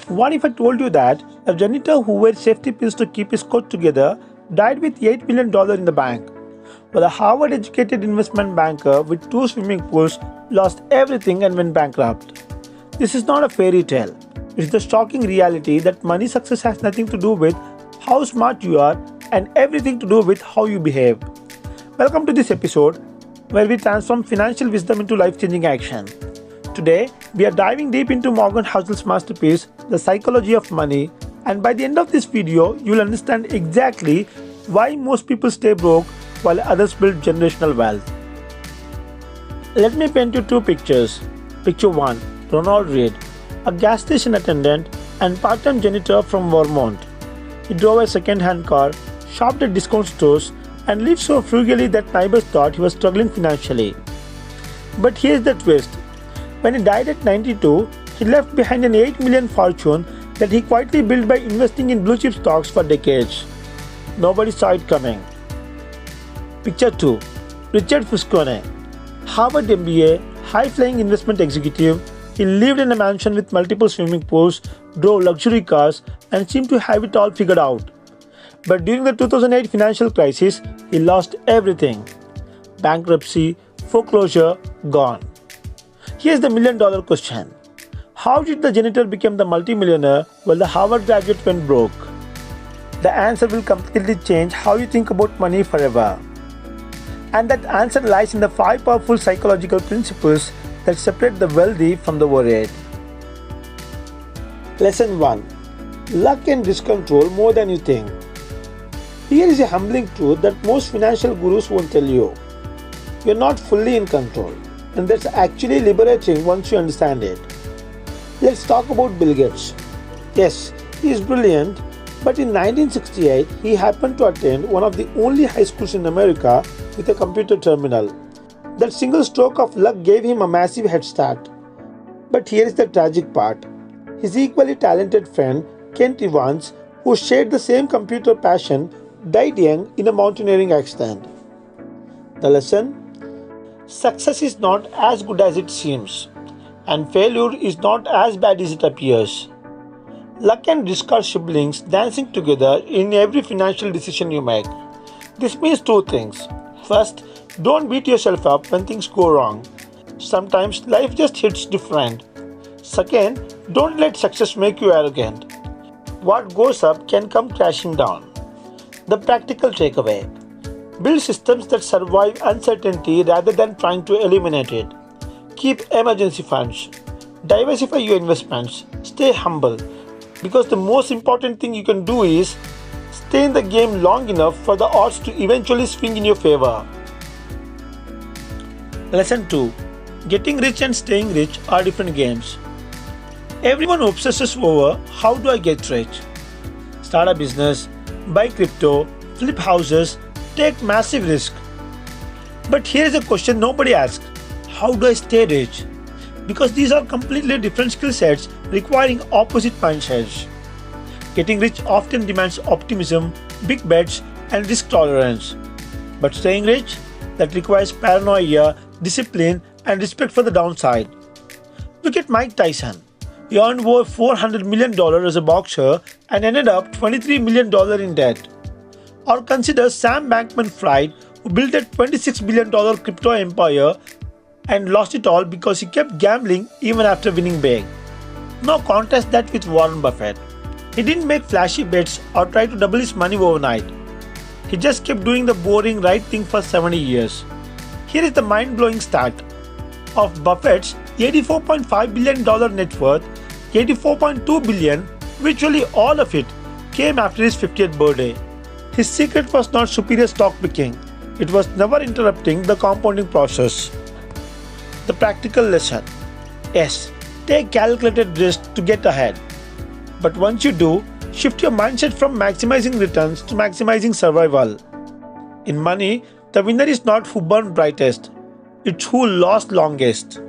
What if I told you that a janitor who wears safety pins to keep his coat together died with $8 million in the bank, while a Harvard educated investment banker with 2 swimming pools lost everything and went bankrupt? This is not a fairy tale. It's the shocking reality that money success has nothing to do with how smart you are and everything to do with how you behave. Welcome to this episode where we transform financial wisdom into life-changing action. Today, we are diving deep into Morgan Housel's masterpiece, The Psychology of Money, and by the end of this video, you'll understand exactly why most people stay broke while others build generational wealth. Let me paint you two pictures. Picture 1. Ronald Reid, a gas station attendant and part-time janitor from Vermont. He drove a second-hand car, shopped at discount stores, and lived so frugally that neighbors thought he was struggling financially. But here's the twist. When he died at 92, he left behind an $8 million fortune that he quietly built by investing in blue-chip stocks for decades. Nobody saw it coming. Picture 2. Richard Fuscone, Harvard MBA, high-flying investment executive. He lived in a mansion with multiple swimming pools, drove luxury cars, and seemed to have it all figured out. But during the 2008 financial crisis, he lost everything. Bankruptcy, foreclosure, gone. Here's the million-dollar question. How did the janitor become the multimillionaire while the Harvard graduate went broke? The answer will completely change how you think about money forever. And that answer lies in the 5 powerful psychological principles that separate the wealthy from the worried. Lesson 1. Luck can discontrol more than you think. Here is a humbling truth that most financial gurus won't tell you. You're not fully in control, and that's actually liberating once you understand it. Let's talk about Bill Gates. Yes, he is brilliant, but in 1968, he happened to attend one of the only high schools in America with a computer terminal. That single stroke of luck gave him a massive head start. But here is the tragic part. His equally talented friend, Kent Evans, who shared the same computer passion, died young in a mountaineering accident. The lesson? Success is not as good as it seems, and failure is not as bad as it appears. Luck and risk are siblings dancing together in every financial decision you make. This means 2 things. First, don't beat yourself up when things go wrong. Sometimes life just hits different. Second, don't let success make you arrogant. What goes up can come crashing down. The practical takeaway. Build systems that survive uncertainty rather than trying to eliminate it. Keep emergency funds. Diversify your investments. Stay humble. Because the most important thing you can do is stay in the game long enough for the odds to eventually swing in your favor. Lesson 2. Getting rich and staying rich are different games. Everyone obsesses over how do I get rich. Start a business, buy crypto, flip houses, take massive risk. But here is a question nobody asks. How do I stay rich? Because these are completely different skill sets requiring opposite mindsets. Getting rich often demands optimism, big bets, and risk tolerance. But staying rich? That requires paranoia, discipline, and respect for the downside. Look at Mike Tyson. He earned over $400 million as a boxer and ended up $23 million in debt. Or consider Sam Bankman-Fried, who built a $26 billion crypto empire and lost it all because he kept gambling even after winning big. Now contrast that with Warren Buffett. He didn't make flashy bets or try to double his money overnight. He just kept doing the boring right thing for 70 years. Here is the mind-blowing stat. Of Buffett's $84.5 billion net worth, $84.2 billion, virtually all of it, came after his 50th birthday. His secret was not superior stock picking. It was never interrupting the compounding process. The practical lesson. Yes, take calculated risk to get ahead. But once you do, shift your mindset from maximizing returns to maximizing survival. In money, the winner is not who burned brightest. It's who lost longest.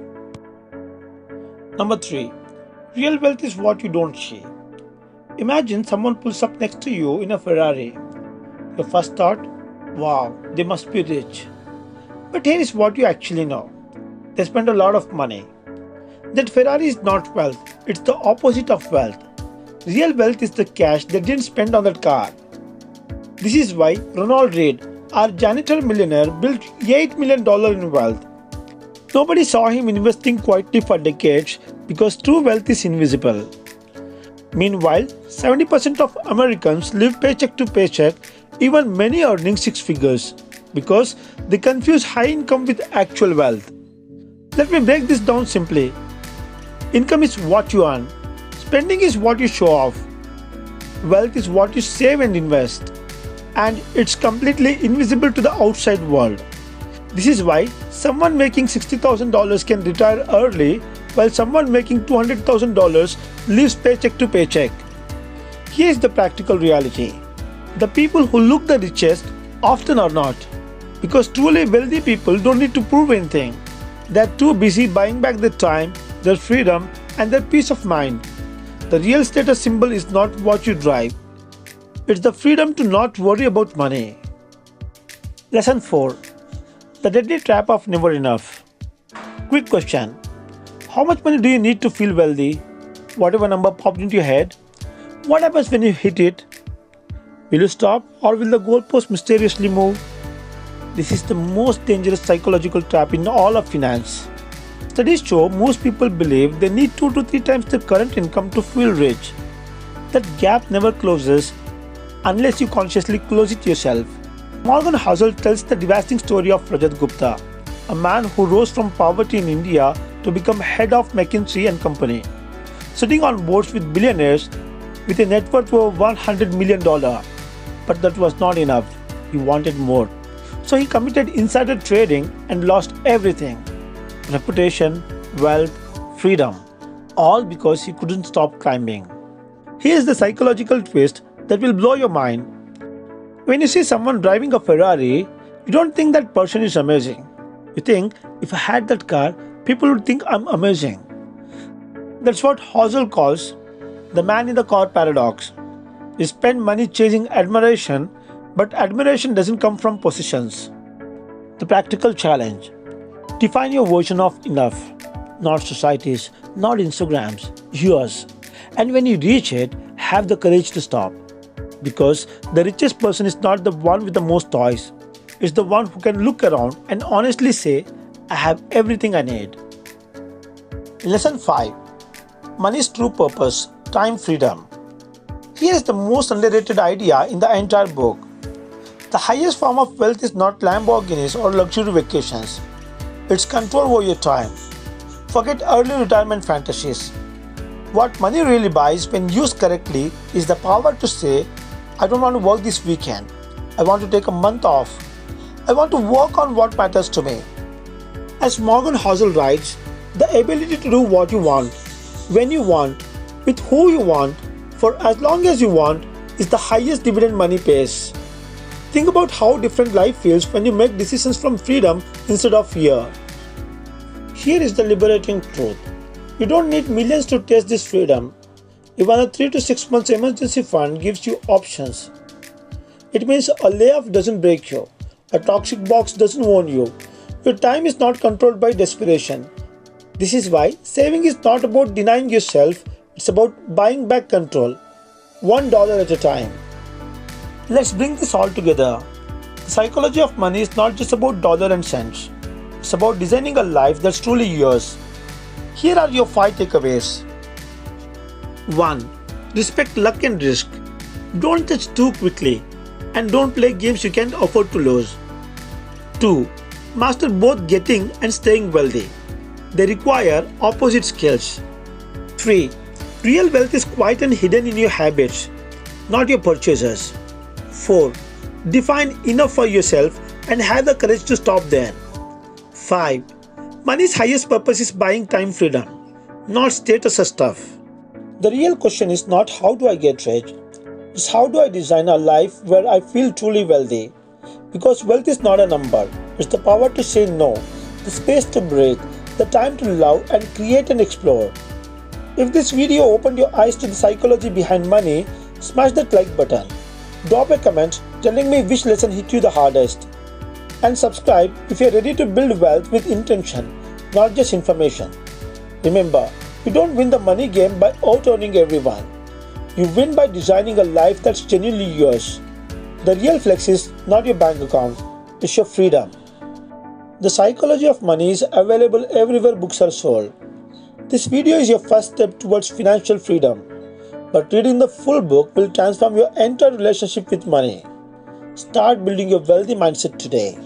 Number 3. Real wealth is what you don't see. Imagine someone pulls up next to you in a Ferrari. Your first thought, wow, they must be rich. But here is what you actually know. They spend a lot of money. That Ferrari is not wealth, it's the opposite of wealth. Real wealth is the cash they didn't spend on that car. This is why Ronald Reid, our janitor millionaire, built $8 million in wealth. Nobody saw him investing quietly for decades because true wealth is invisible. Meanwhile, 70% of Americans live paycheck to paycheck, even many earning six figures, because they confuse high income with actual wealth. Let me break this down simply. Income is what you earn. Spending is what you show off. Wealth is what you save and invest. And it's completely invisible to the outside world. This is why someone making $60,000 can retire early while someone making $200,000 lives paycheck to paycheck. Here's the practical reality. The people who look the richest often are not. Because truly wealthy people don't need to prove anything. They're too busy buying back their time, their freedom, and their peace of mind. The real status symbol is not what you drive. It's the freedom to not worry about money. Lesson 4. The deadly trap of never enough. Quick question. How much money do you need to feel wealthy? Whatever number popped into your head. What happens when you hit it? Will you stop or will the goalpost mysteriously move? This is the most dangerous psychological trap in all of finance. Studies show most people believe they need 2 to 3 times their current income to feel rich. That gap never closes unless you consciously close it yourself. Morgan Housel tells the devastating story of Rajat Gupta, a man who rose from poverty in India to become head of McKinsey and Company, sitting on boards with billionaires with a net worth of $100 million. But that was not enough. He wanted more. So he committed insider trading and lost everything. Reputation, wealth, freedom. All because he couldn't stop climbing. Here's the psychological twist that will blow your mind. When you see someone driving a Ferrari, you don't think that person is amazing. You think, if I had that car, people would think I'm amazing. That's what Housel calls the man in the car paradox. You spend money chasing admiration, but admiration doesn't come from possessions. The practical challenge. Define your version of enough. Not society's, not Instagram's, yours. And when you reach it, have the courage to stop. Because the richest person is not the one with the most toys. It's the one who can look around and honestly say, I have everything I need. Lesson 5. Money's true purpose, time freedom. Here is the most underrated idea in the entire book. The highest form of wealth is not Lamborghinis or luxury vacations. It's control over your time. Forget early retirement fantasies. What money really buys when used correctly is the power to say, I don't want to work this weekend. I want to take a month off. I want to work on what matters to me. As Morgan Housel writes, the ability to do what you want, when you want, with who you want, for as long as you want, is the highest dividend money pays. Think about how different life feels when you make decisions from freedom instead of fear. Here is the liberating truth. You don't need millions to taste this freedom. Even a 3 to 6 months emergency fund gives you options. It means a layoff doesn't break you. A toxic box doesn't own you. Your time is not controlled by desperation. This is why saving is not about denying yourself, it's about buying back control, $1 at a time. Let's bring this all together. The psychology of money is not just about dollars and cents. It's about designing a life that's truly yours. Here are your 5 takeaways. 1. Respect luck and risk. Don't judge too quickly. And don't play games you can't afford to lose. 2. Master both getting and staying wealthy. They require opposite skills. 3. Real wealth is quiet and hidden in your habits, not your purchases. 4. Define enough for yourself and have the courage to stop there. 5. Money's highest purpose is buying time freedom, not status stuff. The real question is not how do I get rich, it's how do I design a life where I feel truly wealthy. Because wealth is not a number, it's the power to say no, the space to breathe, the time to love and create and explore. If this video opened your eyes to the psychology behind money, smash that like button. Drop a comment telling me which lesson hit you the hardest. And subscribe if you are ready to build wealth with intention, not just information. Remember, you don't win the money game by out-earning everyone. You win by designing a life that's genuinely yours. The real flex is not your bank account, it's your freedom. The Psychology of Money is available everywhere books are sold. This video is your first step towards financial freedom, but reading the full book will transform your entire relationship with money. Start building your wealthy mindset today.